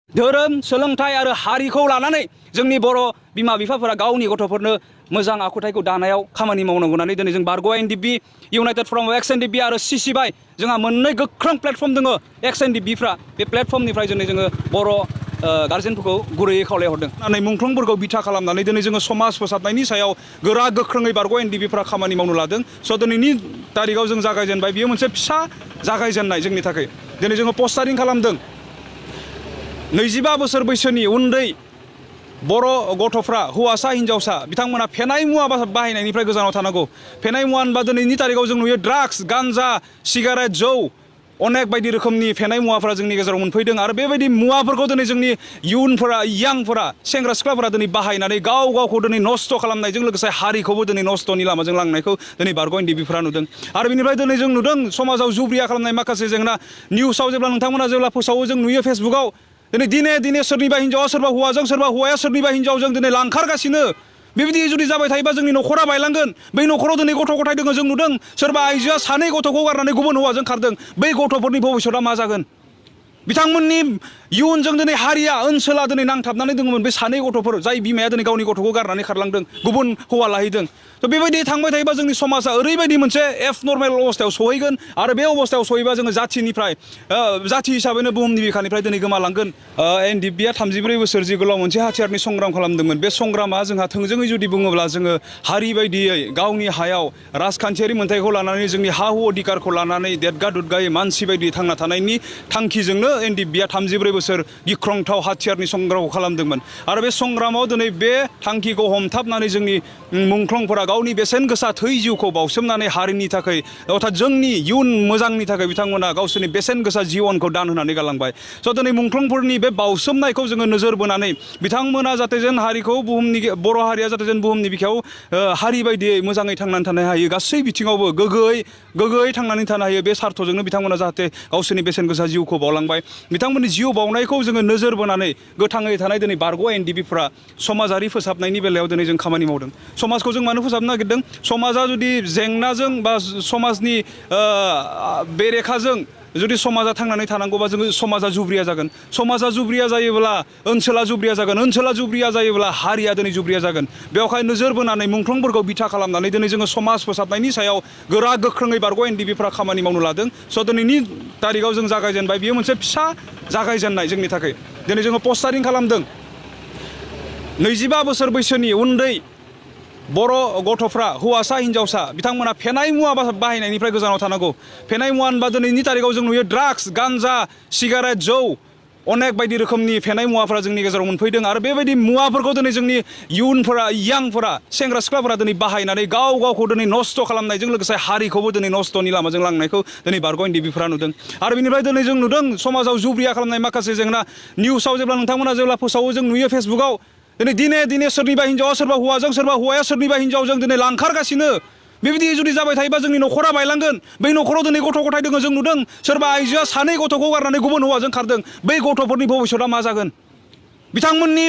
धोरोम सोलोंथाइ आरो हारिखौ लानानै जोंनि बर' बिमा बिफाफोरा गावनि गथ'फोरनो मोजां आखुथायखौ दानायाव खामानि मावनांगौ होननानै दिनै जों बारग' एनडिएफबि इउनाइटेड फराम अफ एक्स एनडिएफबि आरो सिसिबाइ जोंहा मोननै गोख्रों प्लेटफर्म दङ एक्स एनडिएफबिफ्रा बे प्लेटफर्मनिफ्राय दिनै जोङो बर' गार्जेनफोरखौ गुरैयै खावलायहरदों होननानै मुंख्लंफोरखौ बिथा खालामनानै दिनै जोङो समाज फोसाबनायनि सायाव गोरा गोख्रोङै बारग' एनडिएफबिफ्रा खामानि मावनो लादों स' दिनैनि तारिखाव जों जागायजेनबाय बियो मोनसे फिसा जागायजेननाय जोंनि थाखाय दिनै जोङो पस्टारिं खालामदों 25 बोसोर बैसोनि उन्दै बर' गथ'फ्रा हौवासा हिन्जावसा बिथांमोना फेनाय मुवा बाहायनायनिफ्राय गोजानाव थानांगौ फेनाय मुवा होनबा दिनैनि तारिखाव जों नुयो ड्राग्स गान्जा सिगारेट जौ अनेक बायदि रोखोमनि फेनाय मुवाफोरा जोंनि गेजेराव मोनफैदों आरो बेबायदि मुवाफोरखौ दिनै जोंनि इयुनफोरा यांफोरा सेंग्रा सिख्लाफोरा दिनै बाहायनानै गावखौ दिनै नस्थ' खालामनायजों लोगोसे हारिखौबो दिनै नस्थ'नि लामाजों लांनायखौ दिनै बारग' एनडिएफबिफ्रा नुदों आरो बेनिफ्राय दिनै जों नुदों समाजाव जुब्रिया खालामनाय माखासे जेंना निउसाव जेब्ला नोंथांमोना जेब्ला फोसावो जों नुयो फेसबुकाव दिने सोरनिबा हिन्जावा सोरबा हौवाजों सोरबा हौवाया सोरनिबा हिन्जावजों दिनै लांखारगासिनो बेबायदि जुदि जाबाय थायोबा जोंनि न'खरा बायलांगोन बै न'खराव दिनै गथ' गथाय दङ जों नुदों सोरबा आइजोआ सानै गथ'खौ गारनानै गुबुन हौवाजों खारदों बै गथ'फोरनि भबिष्यतआ मा जागोन बिथांमोननि इयुनजों दिनै हारिया ओनसोला दिनै नांथाबनानै दङमोन बे सानै गथ'फोर जाय बिमाया दिनै गावनि गथ'खौ गारनानै खारलांदों गुबुन हौवा लाहैदों थ' बेबायदि थांबाय थायोबा जोंनि समाजा ओरैबायदि मोनसे एबनर्मेल अबस्थायाव सहैगोन आरो बे अबस्थायाव सहैबा जोङो जाथिनिफ्राय जाथि हिसाबैनो बुहुमनि बिखानिफ्राय दिनै गोमालांगोन एनडिएफबिआ 34 बोसोर जि गोलाव मोनसे हाथियारनि संग्राम खालामदोंमोन बे संग्रामा जोंहा थोंजोङै जुदि बुङोब्ला जोङो हारि बायदियै गावनि हायाव राजखान्थियारि मोन्थायखौ लानानै जोंनि हा हु अधिकारखौ लानानै देदगा दुदगायै मानसि बायदि थांना थानायनि थांखिजोंनो एनडिएफबिआ 34 बोसोर गिख्रंथाव हाथियारनि संग्रामखौ खालामदोंमोन आरो बे संग्रामाव दिनै बे थांखिखौ हमथाबनानै जोंनि मुंख्लंफोरा गावनि बेसेन गोसा थै जिउखौ बावसोमनानै हारिनि थाखाय अर्थात जोंनि इयुन मोजांनि थाखाय बिथांमोना गावसोरनि बेसेन गोसा जिबनखौ दान होनानै गालांबाय स' दिनै मुंख्लंफोरनि बे बावसोमनायखौ जोङो नोजोर बोनानै बिथांमोना जाहाथे जेन हारिखौ बुहुमनि बर' हारिया जाहाथे जेन बुहुमनि बिखायाव हारि बायदियै मोजाङै थांनानै थानो हायो गासै बिथिङावबो गोग्गोयै थांनानै थानो हायो बे सार्थजोंनो बिथांमोना जाहाथे गावसोरनि बेसेन गोसा जिउखौ बावलांबाय बिथांमोननि जिउ बावनायखौ जोङो नोजोर बोनानै गोथाङै थानाय दिनै बारग' एनडिएफबिफ्रा समाजारि फोसाबनायनि बेलायाव दिनै जों खामानि मावदों समाजखौ जों मानो फोसाबनो नागिरदों समाजा जुदि जेंनाजों बा समाजनि बेरेखाजों जुदि समाजा थांनानै थानांगौबा जोङो समाजा जुब्रिया जागोन समाजा जुब्रिया जायोब्ला ओनसोला जुब्रिया जागोन ओनसोला जुब्रिया जायोब्ला हारिया दिनै जुब्रिया जागोन बेवहाय नोजोर बोनानै मुंख्लंफोरखौ बिथा खालामनानै दिनै जोङो समाज फोसाबनायनि सायाव गोरा गोख्रोङै बारग' एनडिएफबिफ्रा खामानि मावनो लादों स' दिनैनि तारिखाव जों जागायजेनबाय बियो मोनसे फिसा जागायजेननाय जोंनि थाखाय दिनै जोङो पस्टारिं खालामदों 25 बोसोर बैसोनि उन्दै बर' गथ'फ्रा हौवासा हिन्जावसा बिथांमोना फेनाय मुवा बाहायनायनिफ्राय गोजानाव थानांगौ फेनाय मुवा होनबा दिनैनि तारिखाव जों नुयो ड्राग्स गान्जा सिगारेट जौ अनेक बायदि रोखोमनि फेनाय मुवाफोरा जोंनि गेजेराव मोनफैदों आरो बेबायदि मुवाफोरखौ दिनै जोंनि इयुनफोरा यांफोरा सेंग्रा सिख्लाफोरा दिनै बाहायनानै गावखौ दिनै नस्थ' खालामनायजों लोगोसे हारिखौबो दिनै नस्थ'नि लामाजों लांनायखौ दिनै बारग' एनडिएफबिफ्रा नुदों आरो बेनिफ्राय दिनै जों नुदों समाजाव जुब्रिया खालामनाय माखासे जेंना निउसाव जेब्ला नोंथांमोना जेब्ला फोसावो जों नुयो फेसबुकाव दिने सोरनिबा हिन्जावा सोरबा हौवाजों सोरबा हौवाया सोरनिबा हिन्जावजों दिनै लांखारगासिनो बेबायदि जुदि जाबाय थायोबा जोंनि न'खरा बायलांगोन बै न'खराव दिनै गथ' गथाय दङ जों नुदों सोरबा आइजोआ सानै गथ'खौ गारनानै गुबुन हौवाजों खारदों बै गथ'फोरनि भबिष्यतआ मा जागोन बिथांमोननि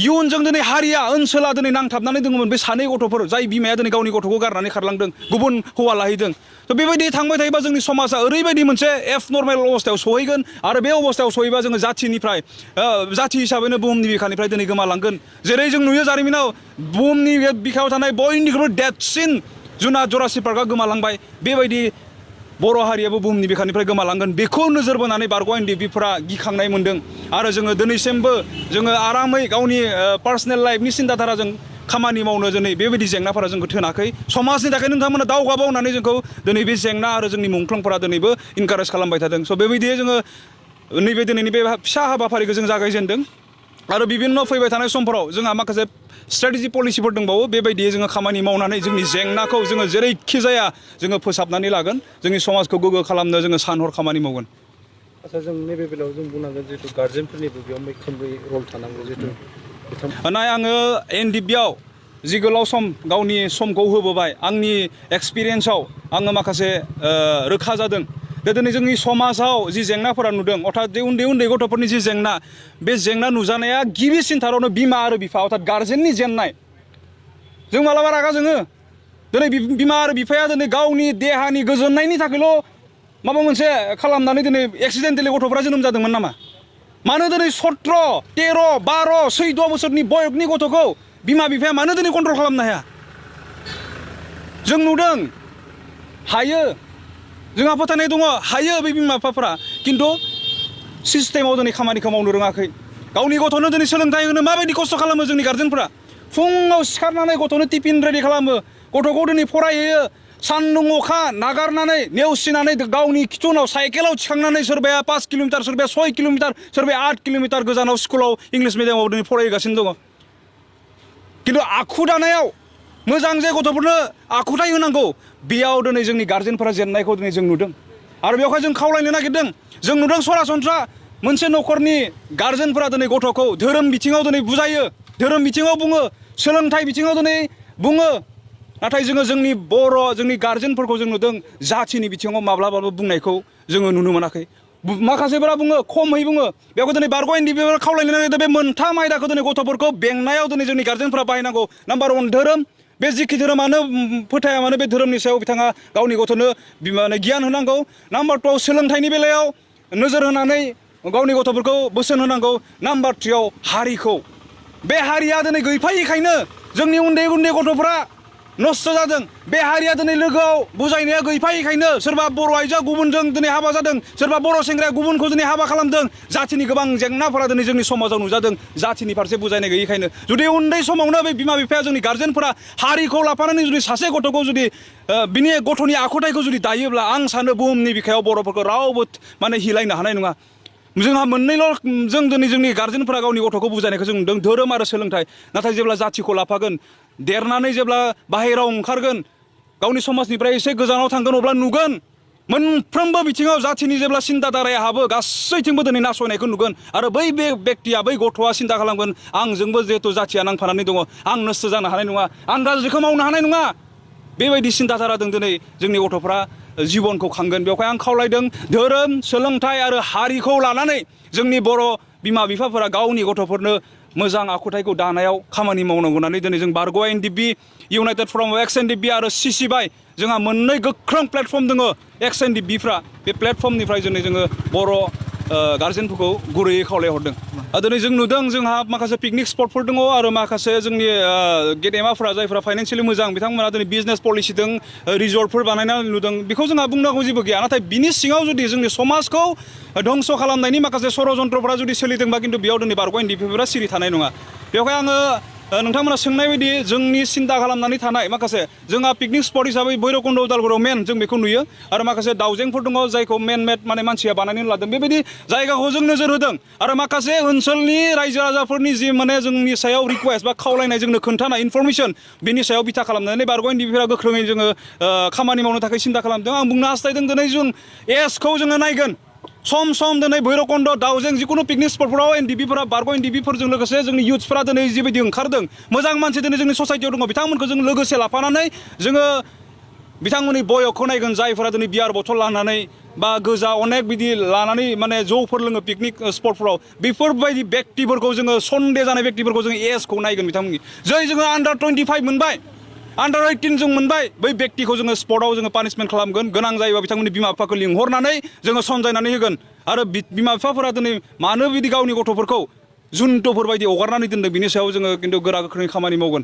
इयुनजों दिनै हारिया ओनसोला दिनै नांथाबनानै दङमोन बे सानै गथ'फोर जाय बिमाया दिनै गावनि गथ'खौ गारनानै खारलांदों गुबुन हौवा लाहैदों थ' बेबायदि थांबाय थायोबा जोंनि समाजा ओरैबायदि मोनसे एबनर्मेल अबस्थायाव सहैगोन आरो बे अबस्थायाव सहैबा जोङो जाथिनिफ्राय जाथि हिसाबैनो बुहुमनि बिखानिफ्राय दिनै गोमालांगोन जेरै जों नुयो जारिमिनाव बुहुमनि बिखायाव थानाय बयनिख्रुइबो देरसिन जुनार जुरासिक पार्कआ गोमालांबाय बेबायदि बर' हारियाबो बुहुमनि बिखानिफ्राय गोमालांगोन बेखौ नोजोर बोनानै बारग' एनडिएफबिफ्रा गिखांनाय मोनदों आरो जोङो दिनैसिमबो जोङो आरामै गावनि पार्सनेल लाइफनि सिन्ताधाराजों खामानि मावनो दिनै बेबायदि जेंनाफोरा जोंखौ थोनाखै समाजनि थाखाय नोंथांमोना दावगाबाव होननानै जोंखौ दिनै बे जेंना आरो जोंनि मुंख्लंफोरा दिनैबो इनकारेज खालामबाय थादों स' बेबायदियै जोङो नैबे दिनैनि बे फिसा हाबाफारिखौ जों जागायजेनदों आरो बिभिन्न फैबाय थानाय समफोराव जोंहा माखासे स्ट्रेटेजि पलिसिफोर दंबावो बेबायदियै जोङो खामानि मावनानै जोंनि जेंनाखौ जोङो जेरैखि जाया जोङो फोसाबनानै लागोन जोंनि समाजखौ गोग्गो खालामनो जोङो सान हर खामानि मावगोन आच्चा जों नैबे बेलायाव जों बुंनांगोन जिहेतु गार्जेनफोरनिबो बेयाव मैखोमै रल थानांगौ जिहेतु नाय आङो एनडिएफबिआव जि गोलाव सम गावनि समखौ होबोबाय आंनि एक्सपिरियेन्सआव आङो माखासे रोखा जादों दिनै जोंनि समाजाव जि जेंनाफोरा नुदों अर्थात जे उन्दै गथ'फोरनि जि जेंना बे जेंना नुजानाया गिबिसिनथारावनो बिमा आरो बिफा अर्थात गार्जेननि जेननाय जों मालाबा रागा जोङो दिनै बिमा आरो बिफाया दिनै गावनि देहानि गोजोननायनि थाखायल' माबा मोनसे खालामनानै दिनै एक्सिडेन्टेलि गथ'फ्रा जोनोम जादोंमोन नामा मानो दिनै 17, 13, 12, 14 बोसोरनि बयसनि गथ'खौ बिमा बिफाया मानो दिनै कन्ट्रल खालामनो हाया? जों नुदों हायो, जोंहा फोथायनाय दङ हायो बे बिमा बिफाफोरा, खिन्थु सिस्टेमाव दिनै खामानिखौ मावनो रोङाखै। गावनि गथ'नो दिनै सोलोंथाइ होनो माबायदि खस्थ' खालामो जोंनि गार्जेनफोरा। फुङाव सिखारनानै गथ'नो टिफिन रेडि खालामो, गथ'खौ दिनै फरायहोयो, सान्दुं अखा नागारनानै नेवसिनानै गावनि खिथुनाव साइकेलाव थिखांनानै सोरबाया 5 किल'मिटार, सोरबाया 6 किल'मिटार, सोरबाया 8 किल'मिटार गोजानाव स्कुलाव इंलिस मिडियामाव दिनै फरायगासिनो दङ। खिन्थु आखु दानायाव मोजां जे गथ'फोरनो आखुथाय होनांगौ, बेयाव दिनै जोंनि गार्जेनफोरा जेननायखौ दिनै जों नुदों। आरो बेवहाय जों खावलायनो नागिरदों, जों नुदों सरासनस्रा मोनसे न'खरनि गार्जेनफोरा दिनै गथ'खौ धोरोम बिथिङाव दिनै बुजायो, धोरोम बिथिङाव बुङो, सोलोंथाइ बिथिङाव दिनै बुङो, नाथाय जोङो जोंनि जोंनि गार्जेनफोरखौ जों नुदों जाथिनि बिथिङाव माब्लाबाबो बुंनायखौ जोङो नुनो मोनाखै। माखासेफोरा बुङो, खमै बुङो। बेयाव दिनै बारग' एनडिपिफोरा खावलायनो नागिरदों बे मोनथाम आयदाखौ दिनै गथ'फोरखौ बेंनायाव दिनै जोंनि गार्जेनफोरा बाहायनांगौ। नाम्बार 1 धोरोम, बे जिखि धोरोमानो फोथाया मानो बे धोरोमनि सायाव बिथाङा गावनि गथ'नो गियान होनांगौ। नाम्बार 2 सोलोंथाइनि बेलायाव नोजोर होनानै गावनि गथ'फोरखौ बोसोन होनांगौ। नाम्बार 3 हारिखौ, बे हारिया दिनै गैफायिखायनो जोंनि उन्दै उन्दै गथ'फोरा नस्थ' जादों। बे हारिया दिनै लोगोआव बुजायनाया गैफायिखायनो सोरबा बर' आइजोआ गुबुनजों दिनै हाबा जादों, सोरबा बर' सेंग्राया गुबुनखौ दिनै हाबा खालामदों। जाथिनि गोबां जेंनाफोरा दिनै जोंनि समाजाव नुजादों, जाथिनि फारसे बुजायनाय गैयिखायनो। जुदि उन्दै समावनो बे बिमा बिफाया जोंनि गार्जेनफोरा हारिखौ लाफानानै जुदि सासे गथ'खौ जुदि बिनि गथ'नि आखुथायखौ जुदि दायोब्ला, आं सानो बुहुमनि बिखायाव बर'फोरखौ रावबो हिलायनो हानाय नङा। जोंहा मोननैल' जों दिनै जोंनि गार्जेनफोरा गावनि गथ'खौ बुजायनायखौ जों नुदों, धोरोम आरो सोलोंथाइ। नाथाय जेब्ला जाथिखौ लाफागोन, देरनानै जेब्ला बाहेरायाव ओंखारगोन, गावनि समाजनिफ्राय एसे गोजानाव थांगोन, अब्ला नुगोन मोनफ्रोमबो बिथिङाव जाथिनि जेब्ला सिन्ता धाराया हाबो, गासैथिंबो दिनै नासयनायखौ नुगोन। आरो बै बेक्तिया, बै गथ'आ सिन्ता खालामगोन, आंजोंबो जिहेथु जाथिया नांफानानै दङ, आं नस्थ' जानो हानाय नङा, आं गाज्रिखौ मावनो हानाय नङा। बेबायदि सिन्ता धाराजों दिनै जोंनि गथ'फ्रा जिबनखौ खांगोन। बेवहाय आं खावलायदों धोरोम, सोलोंथाइ आरो हारिखौ लानानै जोंनि बर' बिमा बिफाफोरा गावनि गथ'फोरनो मोजां आखुथायखौ दानायाव खामानि मावनांगौ होननानै दिनै जों बारग' एनडिपि, इउनाइटेड फराम अफ एक्स एनडिपि आरो सिसिबाइ, जोंहा मोननै गोख्रों प्लेटफर्म दङ एक्स एनडिपिफ्रा। बे प्लेटफर्मनिफ्राय जोङो बर' गार्जेनफोरखौ गुरैयै खावलायहरदों। दिनै जों नुदों जोंहा माखासे पिकनिक स्पटफोर दङ आरो माखासे जोंनि गेदेमाफोरा जायफोरा फाइनान्सियेलि मोजां, बिथांमोना दिनै बिजनेस पलिसिजों रिजर्टफोर बानायनानै नुदों। बेखौ जोंहा बुंनांगौ जेबो गैया। नाथाय बिनि सिङाव जुदि जोंनि समाजखौ धंस' खालामनायनि माखासे षड़यन्त्रफोरा जुदि सोलिदोंबा, खिन्थु बेयाव दिनै बारग' एनडिपिफोरा सिरि थानाय नङा। बेवहाय आङो नोंथांमोना सोंनाय बायदि जोंनि सिन्ता खालामनानै थानाय माखासे जोंहा पिकनिक स्पट हिसाबै भैरबकुन्द उदालगुरियाव मेन जों बेखौ नुयो, आरो माखासे दावजेंफोर दङ जायखौ मेन मेड मानसिया बानायनानै लादों। बेबायदि जायगाखौ जों नोजोर होदों आरो माखासे ओनसोलनि रायजो राजाफोरनि जि जोंनि सायाव रिकुवेस्ट बा खावलायनाय, जोंनो खोन्थानाय इनफरमेसन, बिनि सायाव बिथा खालामनानै बारग' एनडिपिफोरा गोख्रोङै जोङो खामानि मावनो थाखाय सिन्ता खालामदों। आं बुंनो हास्थायदों दिनै जों एजखौ जोङो नायगोन। सम सम दिनै भैरबकुन्द, दावजें जिखुनु पिकनिक स्पटफोराव एनडिपिफोरा, बारग' एनडिपिफोरजों लोगोसे जोंनि इयुथ्सफोरा दिनै जिबायदि ओंखारदों, मोजां मानसि दिनै जोंनि ससाइटियाव दङ, बिथांमोनखौ जों लोगोसे लाफानानै जोङो बिथांमोननि बयखौ नायगोन, जायफोरा दिनै बियार बथल लानानै बा गोजा अनेक बिदि लानानै जौफोर लोङो पिकनिक स्पटफोराव, बेफोरबायदि बेक्तिफोरखौ जोङो सन्देह जानाय बेक्तिफोरखौ जोङो एजखौ नायगोन बिथांमोननि। जै जोङो आन्डार 25 मोनबाय, आन्डार 18 जों मोनबाय, बै बेक्तिखौ जोङो स्पटआव जोङो पानिशमेन्ट खालामगोन। गोनां जायोबा बिथांमोननि बिमा बिफाखौ लिंहरनानै जोङो सनजायनानै होगोन। आरो बिमा बिफाफोरा दिनै मानो बिदि गावनि गथ'फोरखौ जुन्थुफोर बायदि हगारनानै दोनदों, बिनि सायाव जोङो खिन्थु गोरा गोख्रोङै खामानि मावगोन।